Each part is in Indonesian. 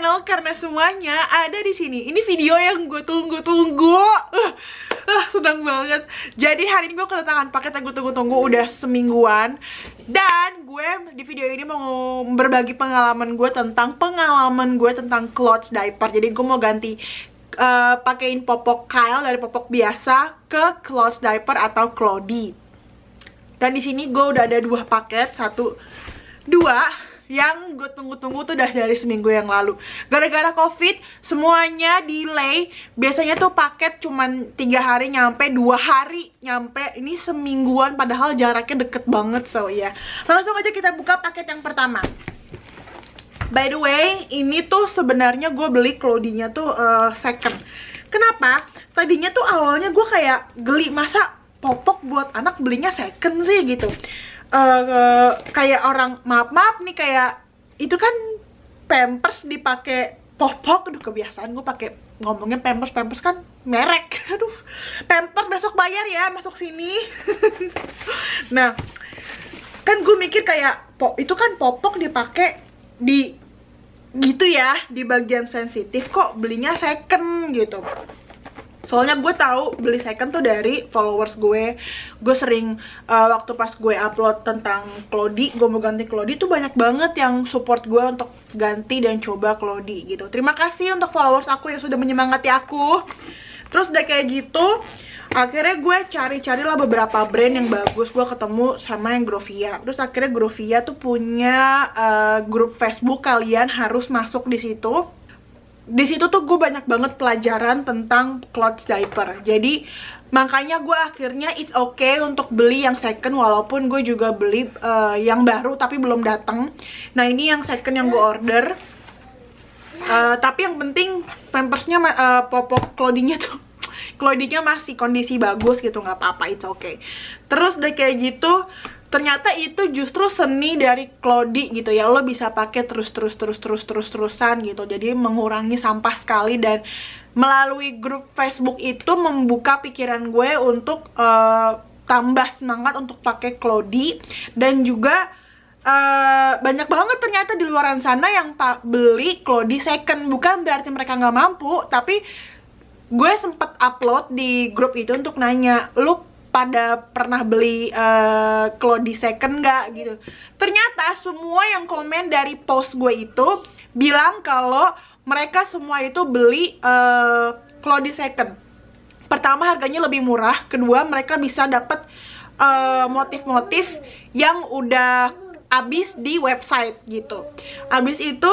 channel karena semuanya ada di sini. Ini video yang gue tunggu-tunggu. Senang banget. Jadi hari ini gue kedatangan paket yang gue tunggu-tunggu udah semingguan. Dan gue di video ini mau berbagi pengalaman gue tentang clothes diaper. Jadi gue mau ganti pakein popok Kyle dari popok biasa ke clothes diaper atau Clody. Dan di sini gue udah ada 2 paket, 2 yang gue tunggu-tunggu tuh udah dari seminggu yang lalu. Gara-gara covid semuanya delay. Biasanya tuh paket cuman 3 hari nyampe, 2 hari nyampe. Ini semingguan padahal jaraknya deket banget. So ya, langsung aja kita buka paket yang pertama. By the way, ini tuh sebenarnya gue beli Clody-nya tuh second. Kenapa? Tadinya tuh awalnya gue kayak geli, masa popok buat anak belinya second sih gitu. Kayak orang maaf nih, kayak itu kan Pampers dipakai popok. Aduh, kebiasaan gue pakai ngomongnya Pampers kan merek. Aduh, Pampers besok bayar ya, masuk sini. Nah, kan gue mikir kayak itu kan popok dipakai di gitu ya, di bagian sensitif, kok belinya second gitu. Soalnya gue tahu beli second tuh dari followers gue. Gue sering waktu pas gue upload tentang Clody, gue mau ganti Clody tuh banyak banget yang support gue untuk ganti dan coba Clody gitu. Terima kasih untuk followers aku yang sudah menyemangati aku. Terus udah kayak gitu, akhirnya gue cari-carilah beberapa brand yang bagus. Gue ketemu sama yang Grovia. Terus akhirnya Grovia tuh punya grup Facebook, kalian harus masuk di situ. Di situ tuh gue banyak banget pelajaran tentang clothes diaper. Jadi makanya gue akhirnya it's okay untuk beli yang second, walaupun gue juga beli yang baru tapi belum datang. Nah, ini yang second yang gue order. Tapi yang penting pampersnya popok Clody-nya masih kondisi bagus gitu, nggak apa-apa, it's okay. Terus udah kayak gitu, ternyata itu justru seni dari Clody gitu ya. Lo bisa pakai terusan gitu. Jadi mengurangi sampah sekali. Dan melalui grup Facebook itu membuka pikiran gue untuk tambah semangat untuk pakai Clody. Dan juga banyak banget ternyata di luaran sana yang beli Clody second. Bukan berarti mereka nggak mampu, tapi gue sempet upload di grup itu untuk nanya, lu pada pernah beli Clody second nggak gitu. Ternyata semua yang komen dari post gue itu bilang kalau mereka semua itu beli Clody second. Pertama, harganya lebih murah. Kedua, mereka bisa dapat motif-motif yang udah habis di website gitu. Habis itu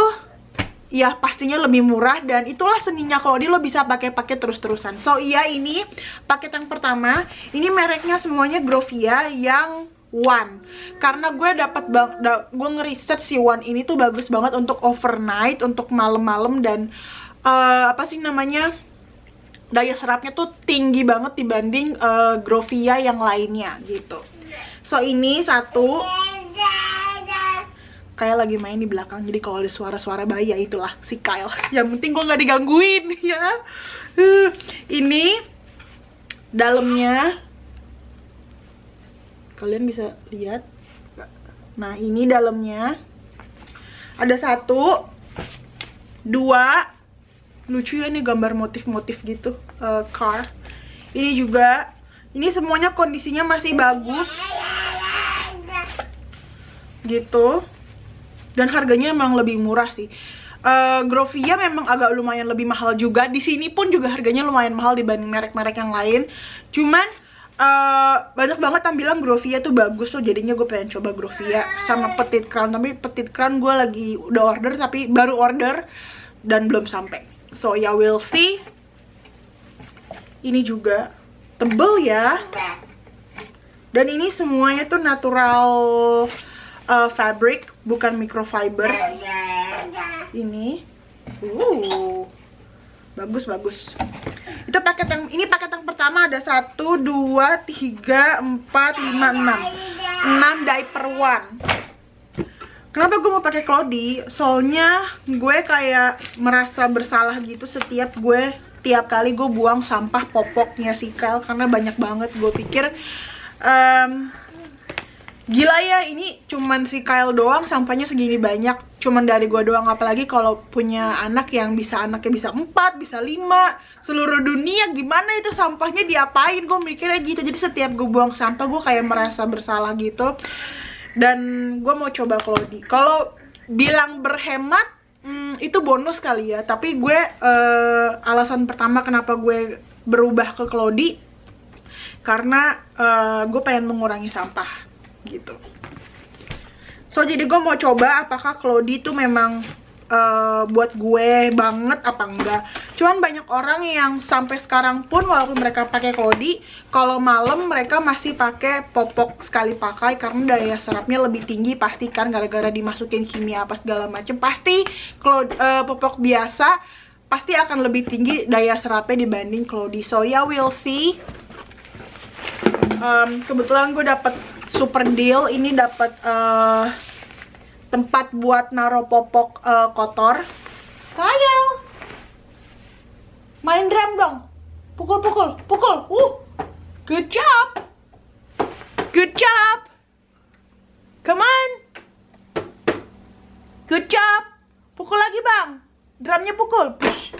ya pastinya lebih murah, dan itulah seninya Clody, lo bisa pakai terus-terusan. So iya, ini paket yang pertama. Ini mereknya semuanya Grovia yang One. Karena gue gue ngeriset si One ini tuh bagus banget untuk overnight, untuk malam-malam, dan apa sih namanya, daya serapnya tuh tinggi banget dibanding Grovia yang lainnya gitu. So ini satu, kayak lagi main di belakang, jadi kalau ada suara-suara bayi ya itulah si Kyle. Yang penting gue nggak digangguin ya. Ini dalamnya kalian bisa lihat. Nah, ini dalamnya ada 1, 2, lucu ya, ini gambar motif-motif gitu, car. Ini juga, ini semuanya kondisinya masih bagus gitu. Dan harganya emang lebih murah sih. Grovia memang agak lumayan lebih mahal juga. Di sini pun juga harganya lumayan mahal dibanding merek-merek yang lain. Cuman banyak banget yang bilang Grovia tuh bagus, so jadinya gue pengen coba Grovia sama Petite Crown. Tapi Petite Crown gue lagi udah order, tapi baru order dan belum sampai. So ya, we'll see. Ini juga tebel ya. Dan ini semuanya tuh natural fabric, bukan microfiber. Ini bagus. Itu paket yang ini, paket yang pertama ada 1, 2, 3, 4, 5, 6 diaper One. Kenapa gue mau pakai Clody? Soalnya gue kayak merasa bersalah gitu tiap kali gue buang sampah popoknya si Kyle, karena banyak banget. Gue pikir Gila ya, ini cuman si Kyle doang sampahnya segini banyak. Cuman dari gua doang, apalagi kalau punya anak yang anaknya bisa 4, bisa 5. Seluruh dunia gimana itu sampahnya diapain, gue mikirnya gitu. Jadi setiap gue buang sampah gue kayak merasa bersalah gitu. Dan gue mau coba Claudie. Kalau bilang berhemat, itu bonus kali ya. Tapi gue, alasan pertama kenapa gue berubah ke Claudie, karena gue pengen mengurangi sampah gitu. So jadi gue mau coba apakah Claudie tuh memang buat gue banget apa enggak. Cuman banyak orang yang sampai sekarang pun walaupun mereka pakai Claudie, kalau malam mereka masih pakai popok sekali pakai karena daya serapnya lebih tinggi pasti kan, gara-gara dimasukin kimia apa segala macem. Pasti popok biasa pasti akan lebih tinggi daya serapnya dibanding Claudie. So ya, we'll see. Kebetulan gue dapet super deal. Ini dapat tempat buat naro popok kotor. Kyle, main drum dong. Pukul. Good job. Come on. Good job. Pukul lagi bang. Drumnya pukul. Push.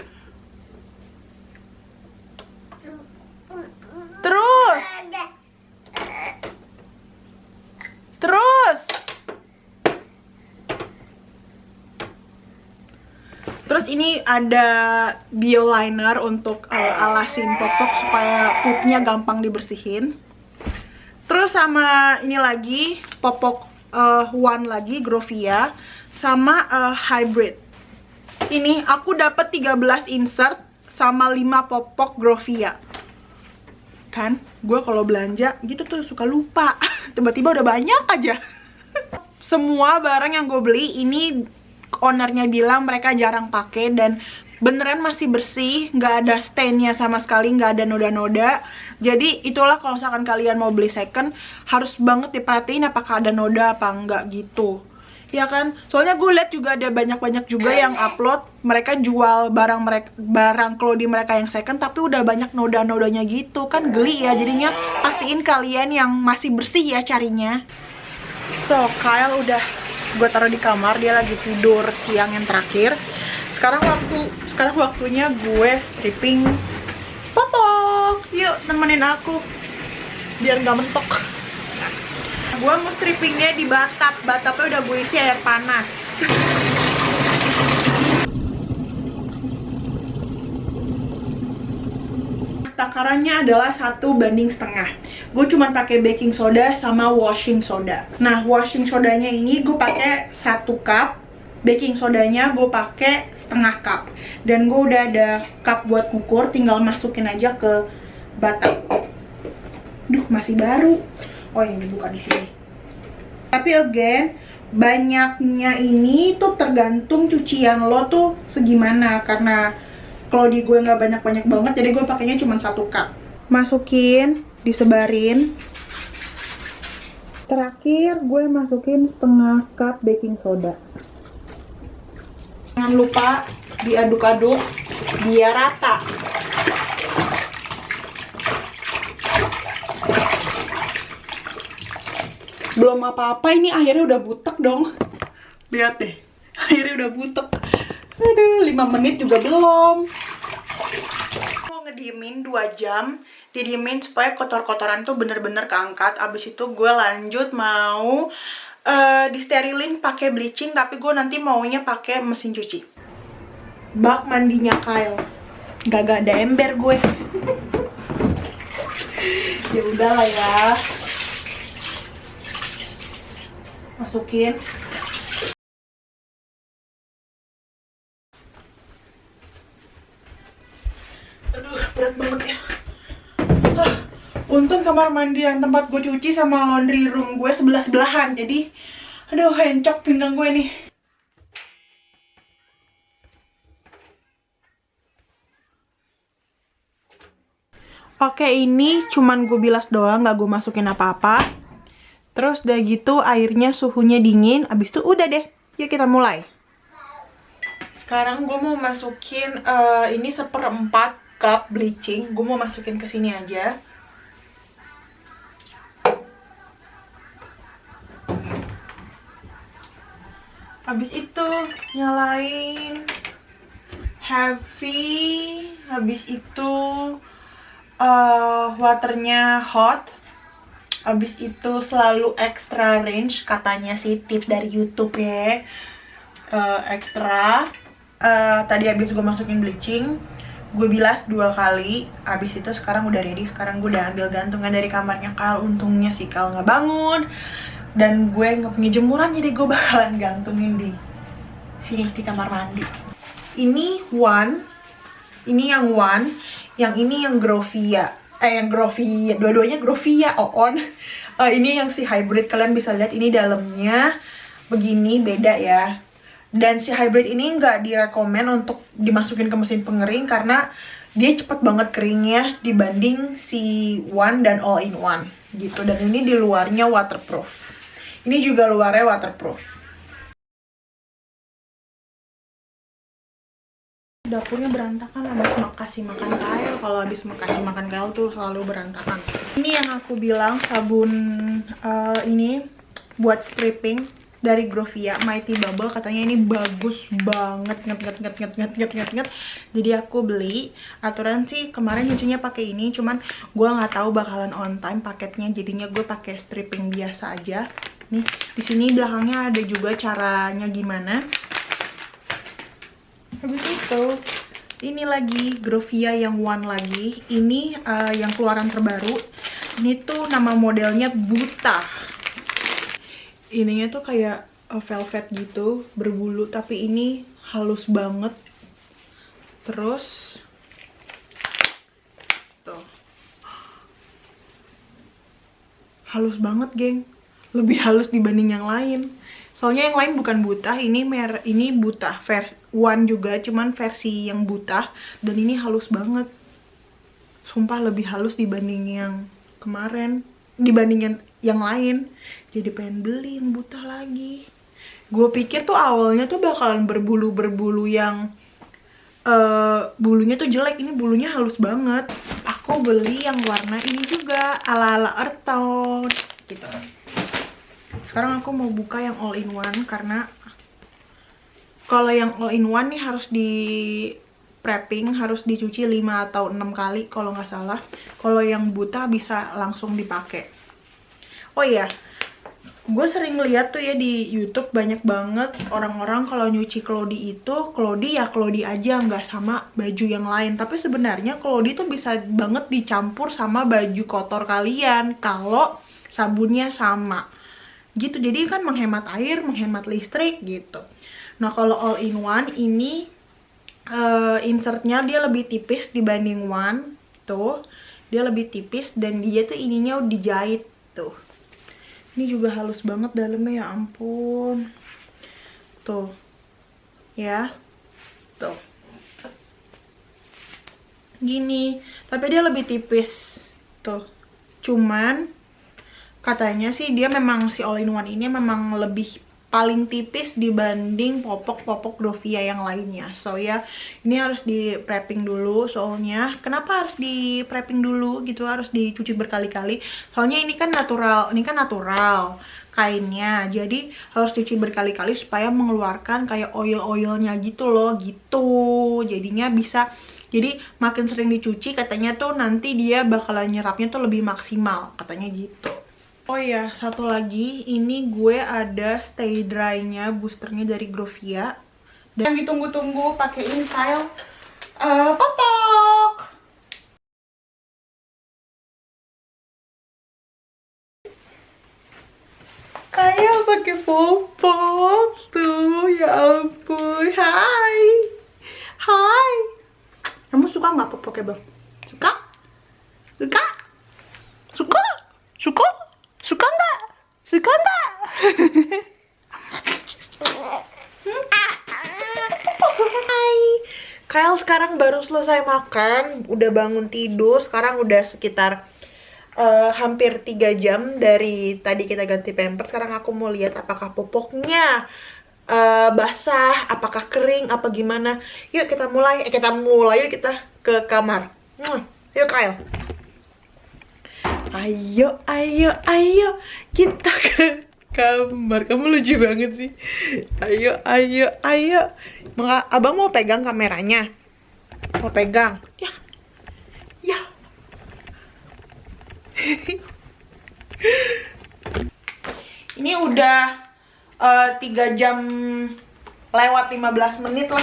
Terus ini ada bioliner untuk alasin popok supaya pupnya gampang dibersihin. Terus sama ini lagi popok one lagi Grovia sama hybrid. Ini aku dapat 13 insert sama 5 popok Grovia. Kan gue kalau belanja gitu tuh suka lupa. Tiba-tiba udah banyak aja. Semua barang yang gue beli ini ownernya bilang mereka jarang pakai dan beneran masih bersih, nggak ada stainnya sama sekali, nggak ada noda-noda. Jadi itulah kalau misalkan kalian mau beli second, harus banget diperhatiin apakah ada noda apa enggak gitu. Ya kan? Soalnya gue liat juga ada banyak-banyak juga yang upload mereka jual barang Claudie mereka yang second tapi udah banyak noda-nodanya gitu. Kan geli ya, jadinya pastiin kalian yang masih bersih ya carinya. So, Kyle udah gue taruh di kamar, dia lagi tidur siang yang terakhir. Sekarang waktunya gue stripping popok. Yuk temenin aku biar nggak mentok. Gue mau strippingnya di batap. Batapnya udah gue isi air panas. Takarannya adalah 1,5. Gue cuma pakai baking soda sama washing soda. Nah, washing sodanya ini gue pakai 1 cup, baking sodanya gue pakai setengah cup. Dan gue udah ada cup buat ngukur, tinggal masukin aja ke batap. Duh, masih baru. Oh, ini buka di sini. Tapi again, banyaknya ini tuh tergantung cucian lo tuh segimana, karena Claudie gue nggak banyak-banyak banget, jadi gue pakainya cuma 1 cup. Masukin, disebarin. Terakhir gue masukin setengah cup baking soda. Jangan lupa diaduk-aduk biar rata. Belum apa-apa ini airnya udah butek dong. Lihat deh, airnya udah butek. Aduh, 5 menit juga belum. Mau ngediemin 2 jam, didiemin supaya kotor-kotoran tuh bener-bener keangkat. Abis itu gue lanjut mau disterilin pakai bleaching, tapi gue nanti maunya pakai mesin cuci. Bak mandinya Kyle, gak ada ember gue. Ya udahlah ya. Masukin. Aduh, berat banget ya. Untung kamar mandi yang tempat gue cuci sama laundry room gue sebelah-sebelahan. Jadi, aduh, encok pinggang gue nih. Oke, ini cuman gue bilas doang, gak gue masukin apa-apa. Terus udah gitu airnya suhunya dingin. Abis itu udah deh, yuk kita mulai. Sekarang gue mau masukin ini 1/4 cup bleaching. Gue mau masukin ke sini aja. Habis itu nyalain heavy. Habis itu waternya hot. Habis itu selalu extra range, katanya sih tips dari YouTube ya. Extra. Tadi habis gue masukin bleaching, gue bilas 2 kali. Habis itu sekarang udah ready. Sekarang gue udah ambil gantungan dari kamarnya Kal. Untungnya si Kal nggak bangun dan gue nggak punya jemuran, jadi gue bakalan gantungin di sini di kamar mandi. Ini one, ini yang one, yang ini yang Grovia. Yang Grovia, dua-duanya Grovia on. Ini yang si hybrid, kalian bisa lihat ini dalamnya begini, beda ya. Dan si hybrid ini nggak direkomend untuk dimasukin ke mesin pengering karena dia cepet banget keringnya dibanding si one dan all in one gitu. Dan ini di luarnya waterproof. Ini juga luarnya waterproof. Dapurnya berantakan habis kasih makan Kyle. Kalau habis kasih makan Kyle tuh selalu berantakan. Ini yang aku bilang sabun ini buat stripping dari Grovia, Mighty Bubble. Katanya ini bagus banget, nget. Jadi aku beli. Aturan sih kemarin nyucinya pakai ini, cuman gue nggak tahu bakalan on time paketnya, jadinya gue pakai stripping biasa aja. Nih di sini belakangnya ada juga caranya gimana. Habis itu ini lagi Grovia yang one lagi. Ini yang keluaran terbaru. Ini tuh nama modelnya Buta. Ininya tuh kayak velvet gitu, berbulu, tapi ini halus banget. Terus tuh halus banget, geng. Lebih halus dibanding yang lain. Soalnya yang lain bukan Buta, ini Buta versi one juga, cuman versi yang Buta, dan ini halus banget. Sumpah lebih halus dibanding yang kemarin, dibanding yang lain. Jadi pengen beli yang Buta lagi. Gue pikir tuh awalnya tuh bakalan berbulu-berbulu yang bulunya tuh jelek, ini bulunya halus banget. Aku beli yang warna ini juga, ala-ala earth tone gitu. Sekarang aku mau buka yang all in one karena kalau yang all in one nih harus di prepping, harus dicuci 5 atau 6 kali kalau nggak salah. Kalau yang Buta bisa langsung dipakai. Oh iya, gue sering lihat tuh ya di YouTube banyak banget orang-orang kalau nyuci Claudie itu, Claudie ya Claudie aja, nggak sama baju yang lain. Tapi sebenarnya Claudie tuh bisa banget dicampur sama baju kotor kalian kalau sabunnya sama. Gitu, jadi kan menghemat air, menghemat listrik gitu. Nah kalau all in one ini insertnya dia lebih tipis dibanding one. Tuh dia lebih tipis dan dia tuh ininya udah dijahit tuh. Ini juga halus banget dalamnya, ya ampun. Tuh ya, tuh gini, tapi dia lebih tipis tuh. Cuman katanya sih dia memang si all in one ini memang lebih paling tipis dibanding popok-popok Grovia yang lainnya. So ya, ini harus di prepping dulu soalnya. Kenapa harus di prepping dulu gitu? Harus dicuci berkali-kali. Soalnya ini kan natural kainnya. Jadi harus dicuci berkali-kali supaya mengeluarkan kayak oil-oilnya gitu loh, gitu. Jadinya bisa, jadi makin sering dicuci katanya tuh nanti dia bakalan nyerapnya tuh lebih maksimal, katanya gitu. Oh iya, satu lagi, ini gue ada stay dry-nya, boosternya dari Grovia. Dan yang ditunggu-tunggu pakein Kyle popok. Kyle pakai popok tuh, ya ampun. Hai, hai. Kamu suka nggak popoknya, Bang? Suka? Suka? Suka? Suka? Suka nggak? Suka nggak? Hai, Kyle sekarang baru selesai makan, udah bangun tidur. Sekarang udah sekitar hampir 3 jam dari tadi kita ganti pampers. Sekarang aku mau lihat apakah popoknya basah, apakah kering, apa gimana. Yuk kita mulai, yuk kita ke kamar. Yuk Kyle. Ayo, kita ke kamar. Kamu lucu banget sih. Ayo, ayo, ayo. Abang mau pegang kameranya? Mau pegang? Ya. Ya. Ini udah 3 jam lewat 15 menit lah.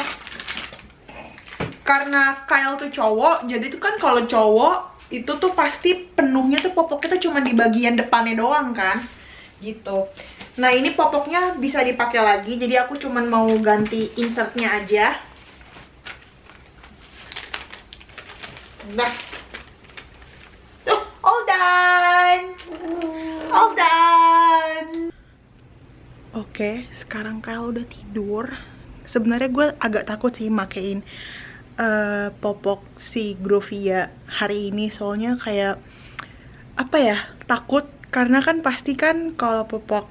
Karena Kyle tuh cowok, jadi tuh kan kalau cowok itu tuh pasti penuhnya tuh popoknya tuh cuma di bagian depannya doang kan, gitu. Nah ini popoknya bisa dipakai lagi, jadi aku cuman mau ganti insertnya aja. Nah, tuh all done, all done. Oke, sekarang Kyle udah tidur. Sebenarnya gue agak takut sih makein popok si Grovia hari ini, soalnya kayak apa ya, takut karena kan pasti kan kalau popok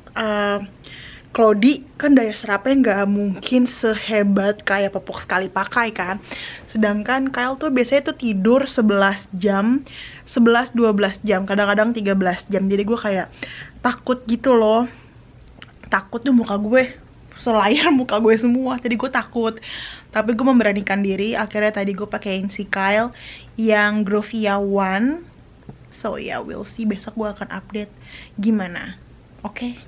Cloudy kan daya serapnya nggak mungkin sehebat kayak popok sekali pakai kan. Sedangkan Kyle tuh biasanya tuh tidur 11 jam, 11-12 jam, kadang-kadang 13 jam. Jadi gue kayak takut gitu loh. Takut tuh muka gue selayar muka gue semua, jadi gue takut. Tapi gue memberanikan diri, akhirnya tadi gue pakein si Kyle yang Grovia One. So yeah, we'll see, besok gue akan update gimana. Oke.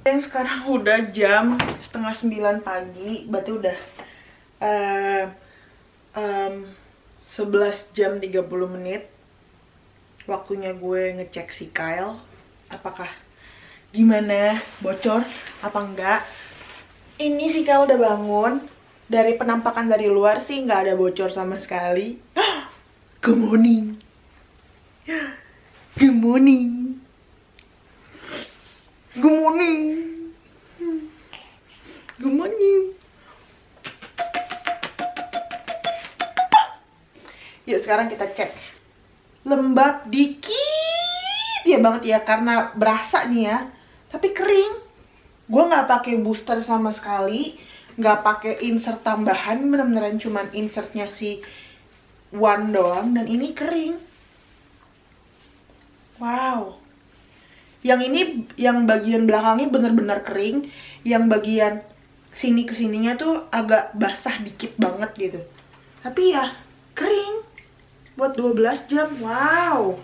Yang sekarang udah jam 8:30 pagi, berarti udah 11 jam 30 menit. Waktunya gue ngecek si Kyle, apakah gimana, bocor apa enggak. Ini si Kyle udah bangun. Dari penampakan dari luar sih nggak ada bocor sama sekali. Good morning. Good morning. Good morning. Good morning. Yuk sekarang kita cek. Lembab dikit ya banget ya, karena berasa nih ya. Tapi kering. Gue nggak pakai booster sama sekali, nggak pakai insert tambahan, bener-beneran cuman insertnya si One doang, dan ini kering. Wow. Yang ini, yang bagian belakangnya bener-bener kering, yang bagian sini kesininya tuh agak basah dikit banget gitu. Tapi ya kering buat 12 jam. Wow.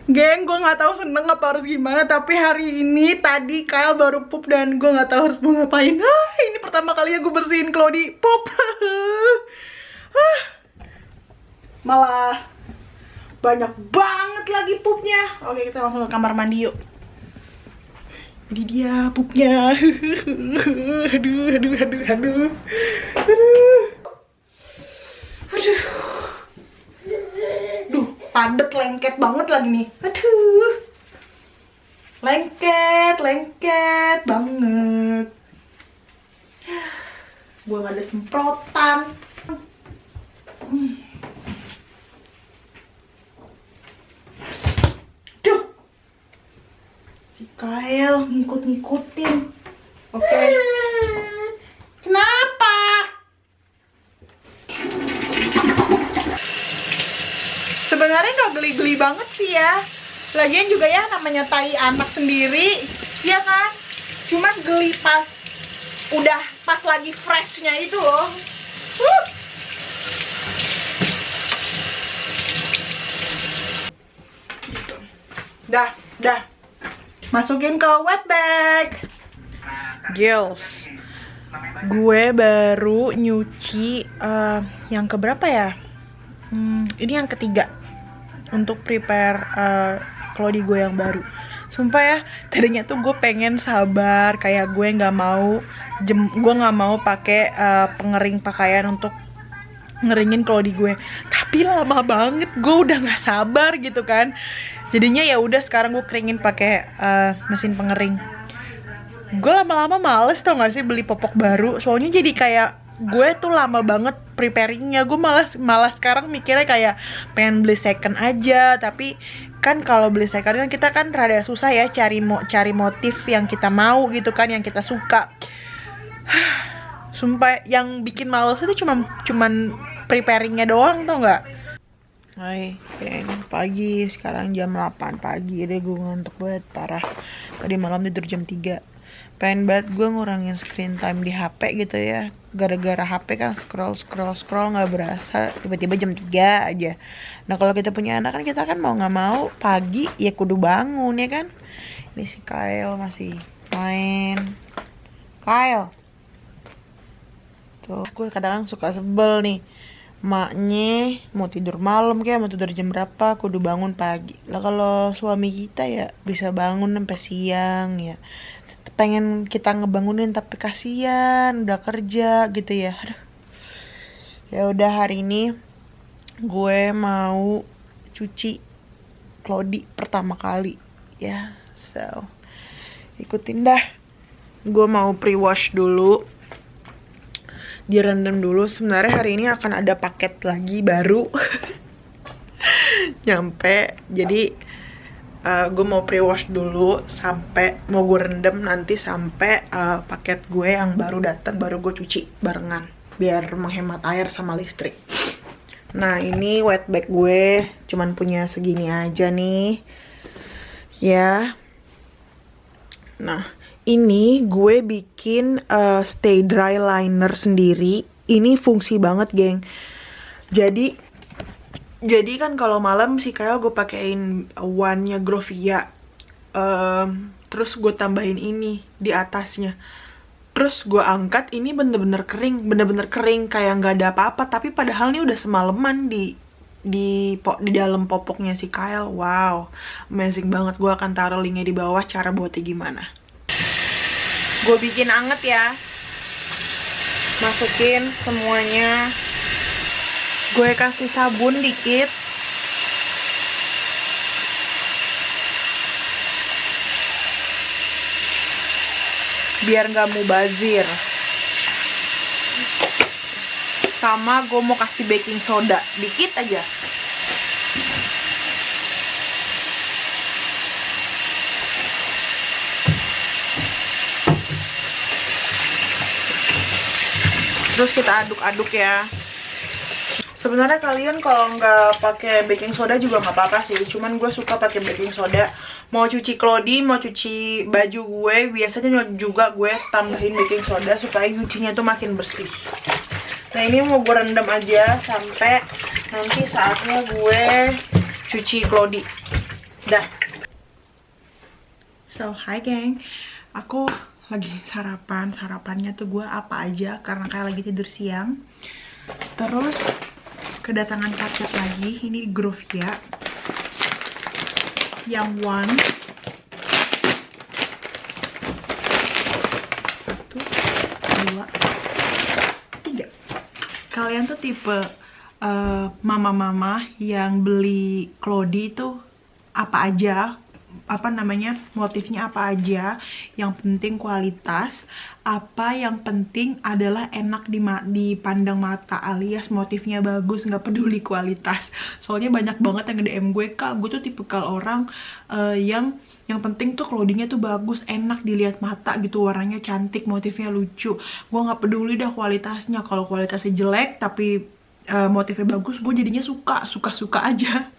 Geng, gue nggak tahu seneng apa harus gimana, tapi hari ini tadi Kyle baru pup dan gue nggak tahu harus mau ngapain. Ini pertama kalinya gue bersihin Cloudy pup. Malah banyak banget lagi pupnya. Oke, kita langsung ke kamar mandi yuk. Ini dia pupnya. Aduh, aduh, aduh, aduh, aduh. Aduh. Duh, padet, lengket banget lagi nih. Aduh. Lengket, lengket banget. Gue gak ada semprotan. Duh. Si Kyle ngikut-ngikutin. Oke. Kenapa? Sebenarnya nggak geli-geli banget sih ya. Lagian juga ya namanya tai anak sendiri, ya kan? Cuman geli pas lagi freshnya itu loh. Gitu. Dah. Masukin ke wet bag. Girls, gue baru nyuci yang keberapa ya? Ini yang ketiga untuk prepare Cloudy gue yang baru. Sumpah ya, tadinya tuh gue pengen sabar, kayak gue nggak mau pakai pengering pakaian untuk ngeringin Cloudy gue. Tapi lama banget, gue udah nggak sabar gitu kan. Jadinya ya udah sekarang gue keringin pakai mesin pengering. Gue lama-lama males tau gak sih beli popok baru, soalnya jadi kayak gue tuh lama banget preparingnya. Gue malas sekarang mikirnya kayak pengen beli second aja. Tapi kan kalau beli second kan kita kan rada susah ya cari motif yang kita mau gitu kan, yang kita suka. Sumpah yang bikin males itu cuman preparingnya doang tau gak. Hai, geng, pagi. Sekarang jam 8 pagi deh, gue ngantuk banget, parah. Tadi malam tidur jam 3. Pengen banget gue ngurangin screen time di HP gitu ya. Gara-gara HP kan scroll nggak berasa, tiba-tiba jam 3 aja. Nah kalau kita punya anak kan, kita kan mau nggak mau pagi ya kudu bangun ya kan. Ini si Kyle masih main. Kyle. Tuh, aku kadang suka sebel nih. Maknya mau tidur malam kayak mau tidur jam berapa kudu bangun pagi lah. Kalau suami kita ya bisa bangun sampai siang ya, pengen kita ngebangunin tapi kasihan udah kerja gitu ya. Aduh. Ya udah, hari ini gue mau cuci Clody pertama kali ya, so ikutin dah. Gue mau pre-wash dulu, direndam dulu. Sebenarnya hari ini akan ada paket lagi baru nyampe, jadi gue mau pre-wash dulu sampai mau gue rendam nanti sampai paket gue yang baru datang baru gue cuci barengan biar menghemat air sama listrik. Nah ini wet bag gue cuman punya segini aja nih ya. Nah ini gue bikin stay dry liner sendiri. Ini fungsi banget, geng. Jadi kan kalau malam sih kayak gue pakein one-nya Grovia. Terus gue tambahin ini di atasnya. Terus gue angkat, ini bener-bener kering kayak nggak ada apa-apa. Tapi padahal ini udah semalaman di dalam popoknya si Kyle. Wow, amazing banget. Gue akan taruh linknya di bawah cara buatnya gimana. Gue bikin anget ya, masukin semuanya. Gue kasih sabun dikit, biar gak mubazir. Sama gue mau kasih baking soda dikit aja. Terus kita aduk-aduk ya. Sebenarnya kalian kalau nggak pakai baking soda juga nggak apa-apa sih. Cuman gue suka pakai baking soda. Mau cuci Clody, mau cuci baju gue, biasanya juga gue tambahin baking soda supaya nyucinya tuh makin bersih. Nah ini mau gue rendam aja sampai nanti saatnya gue cuci Clody. Dah. So hi geng, aku lagi sarapannya tuh gue apa aja karena kayak lagi tidur siang. Terus kedatangan paket lagi, ini Grovia yang one. 1, 2, 3. Kalian tuh tipe mama-mama yang beli Clody tuh apa aja, motifnya apa aja, yang penting kualitas, apa yang penting adalah enak dipandang mata, alias motifnya bagus, nggak peduli kualitas. Soalnya banyak banget yang nge-DM gue, Kak, gue tuh tipikal orang yang penting tuh clothingnya tuh bagus, enak dilihat mata gitu, warnanya cantik, motifnya lucu. Gue nggak peduli dah kualitasnya. Kalau kualitasnya jelek tapi motifnya bagus, gue jadinya suka aja.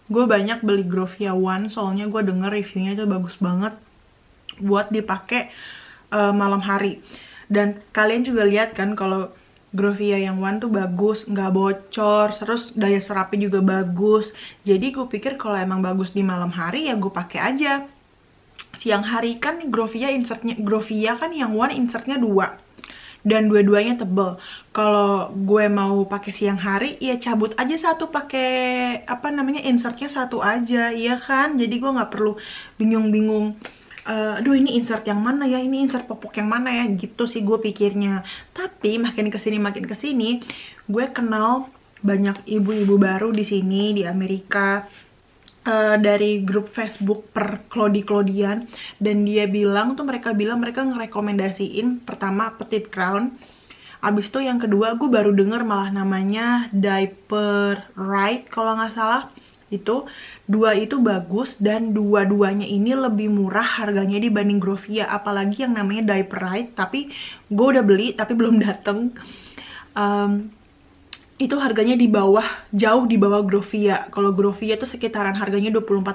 Gue banyak beli Grovia One, soalnya gue denger reviewnya itu bagus banget buat dipakai malam hari. Dan kalian juga lihat kan kalau Grovia yang One tuh bagus, nggak bocor, terus daya serapnya juga bagus. Jadi gue pikir kalau emang bagus di malam hari ya gue pakai aja. Siang hari kan Grovia kan yang One insertnya 2. Dan dua-duanya tebel. Kalau gue mau pakai siang hari, ya cabut aja satu, pakai insertnya satu aja, ya kan? Jadi gue nggak perlu bingung-bingung. Aduh ini insert yang mana ya? Ini insert popok yang mana ya? Gitu sih gue pikirnya. Tapi makin kesini, gue kenal banyak ibu-ibu baru di sini di Amerika. Dari grup Facebook per Clody-Clodyan, dan mereka bilang mereka ngerekomendasiin pertama Petite Crown, abis itu yang kedua gue baru denger malah namanya Diaper Right kalau nggak salah. Itu dua itu bagus, dan dua-duanya ini lebih murah harganya dibanding Grovia, apalagi yang namanya Diaper Right. Tapi gue udah beli tapi belum dateng. itu harganya di bawah, jauh di bawah Grovia. Kalau Grovia itu sekitaran harganya $24.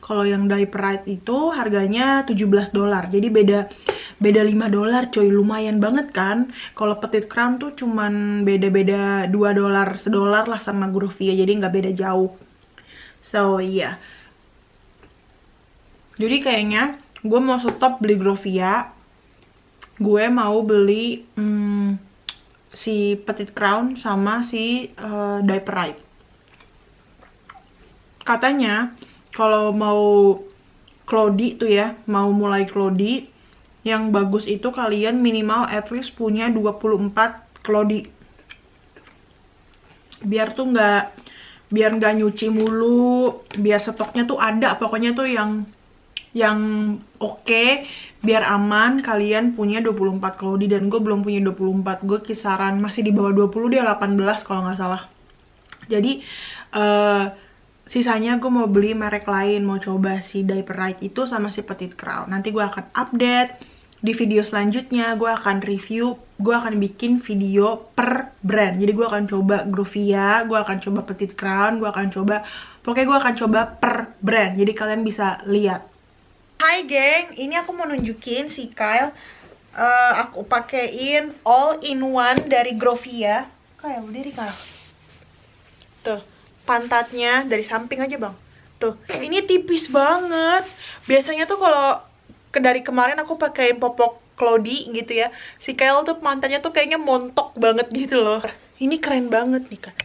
Kalau yang Diaperite itu harganya $17. Jadi beda $5 coy, lumayan banget kan. Kalau Petite Crown tuh cuman beda-beda $2, $1 lah sama Grovia, jadi nggak beda jauh. So iya. Jadi kayaknya gue mau stop beli Grovia. Gue mau beli si Petite Crown sama si Diaperite. Katanya kalau mau Cloudy tuh ya, mau mulai Cloudy, yang bagus itu kalian minimal at least punya 24 Cloudy. Biar nggak nyuci mulu, biar stoknya tuh ada, pokoknya tuh yang oke, biar aman. Kalian punya 24 Cloudy, dan gue belum punya 24. Gue kisaran masih di bawah 20 deh, 18 kalau nggak salah. Jadi sisanya gue mau beli merek lain, mau coba si Diaperite itu sama si Petite Crown. Nanti gue akan update di video selanjutnya. Gue akan review, gue akan bikin video per brand. Jadi gue akan coba Grovia, gue akan coba Petite Crown, gue akan coba, pokoknya gue akan coba per brand. Jadi kalian bisa lihat. Hai geng, ini aku mau nunjukin si Kyle. Aku pakein all-in-one dari Grovia. Kyle, berdiri Kyle. Tuh, pantatnya dari samping aja bang. Tuh, ini tipis banget. Biasanya tuh kalau dari kemarin aku pakein popok Cloudy gitu ya, si Kyle tuh pantatnya tuh kayaknya montok banget gitu loh. Ini keren banget nih kan.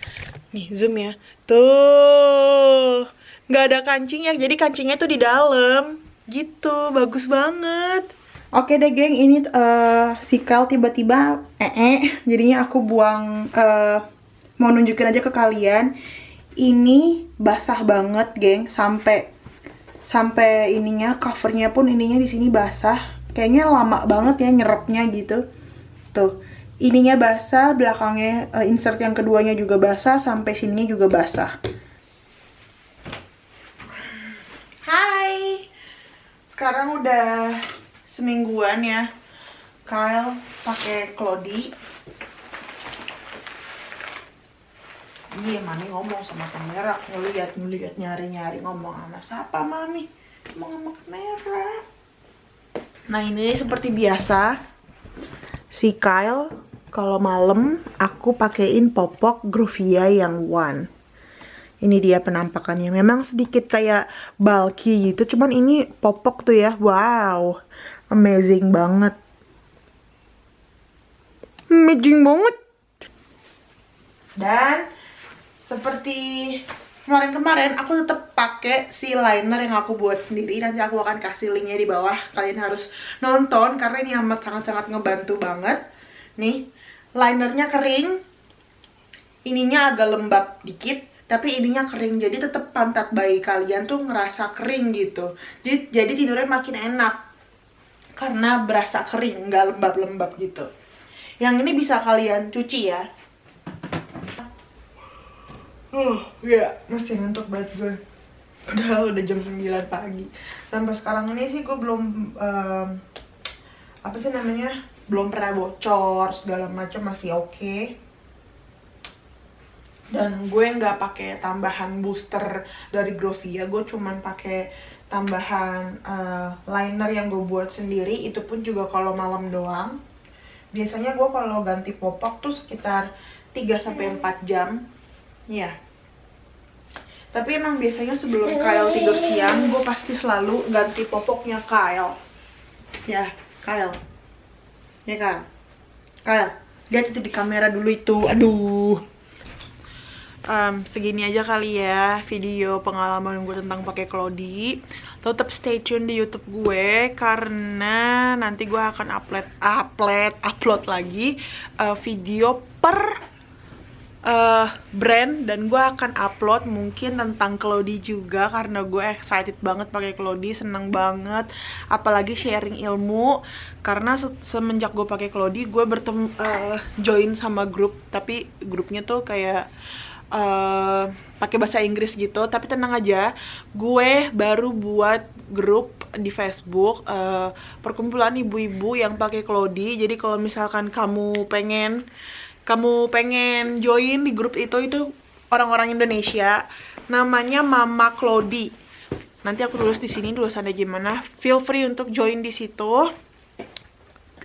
Nih, zoom ya. Tuh, nggak ada kancingnya, jadi kancingnya tuh di dalam. Gitu, bagus banget. Oke deh geng, ini si Kyle tiba-tiba jadinya aku buang, mau nunjukin aja ke kalian. Ini basah banget geng, sampai ininya, covernya pun ininya di sini basah. Kayaknya lama banget ya nyerapnya gitu. Tuh, ininya basah, belakangnya insert yang keduanya juga basah, sampai sininya juga basah. Hai, sekarang udah semingguan ya Kyle pakai Cloudy. Iya, Mami ngomong sama kamera, ngeliat nyari ngomong sama siapa Mami? Ngomong sama kamera. Nah, ini seperti biasa si Kyle kalau malam aku pakein popok Grovia yang one. Ini dia penampakannya. Memang sedikit kayak bulky gitu, cuman ini popok tuh ya. Wow, amazing banget. Amazing banget. Dan seperti kemarin aku tetap pakai si liner yang aku buat sendiri. Nanti aku akan kasih linknya di bawah. Kalian harus nonton karena ini amat sangat-sangat ngebantu banget. Nih, linernya kering. Ininya agak lembab dikit, tapi ininya kering, jadi tetap pantat bayi kalian tuh ngerasa kering gitu. Jadi tidurnya makin enak karena berasa kering, nggak lembab-lembab gitu. Yang ini bisa kalian cuci ya. Ya, masih ngantuk banget gue. Padahal udah jam 9 pagi. Sampai sekarang ini sih gue belum apa sih namanya? Belum pernah bocor, segala macam masih oke. Dan gue nggak pakai tambahan booster dari Grovia, gue cuman pakai tambahan liner yang gue buat sendiri. Itu pun juga kalau malam doang. Biasanya gue kalau ganti popok tuh sekitar 3-4 jam. Ya. Tapi emang biasanya sebelum Kyle tidur siang, gue pasti selalu ganti popoknya Kyle. Ya, Kyle. Ya kan? Kyle, lihat itu di kamera dulu itu. Aduh. Segini aja kali ya video pengalaman gue tentang pakai Cloudy. Tetap stay tune di YouTube gue karena nanti gue akan upload lagi video per brand, dan gue akan upload mungkin tentang Cloudy juga karena gue excited banget pakai Cloudy, seneng banget, apalagi sharing ilmu. Karena semenjak gue pakai Cloudy, gue join sama grup, tapi grupnya tuh kayak pakai bahasa Inggris gitu. Tapi tenang aja, gue baru buat grup di Facebook perkumpulan ibu-ibu yang pakai Cloudy. Jadi kalau misalkan kamu pengen kamu pengen join di grup itu orang-orang Indonesia, namanya Mama Clody. Nanti aku tulis di sini tulisannya gimana. Feel free untuk join di situ.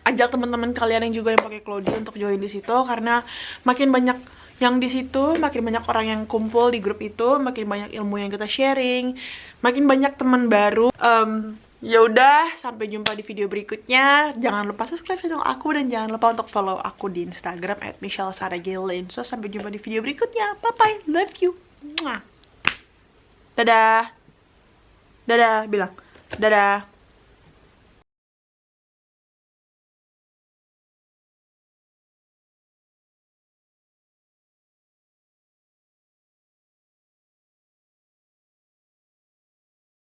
Ajak teman-teman kalian yang juga yang pakai Clody untuk join di situ, karena makin banyak yang di situ, makin banyak orang yang kumpul di grup itu, makin banyak ilmu yang kita sharing, makin banyak teman baru. Ya udah, sampai jumpa di video berikutnya. Jangan lupa subscribe channel aku dan jangan lupa untuk follow aku di Instagram @michelle_sarah_gaylin. So, sampai jumpa di video berikutnya. Bye bye, love you. Mwah. Dadah. Dadah, bilang. Dadah.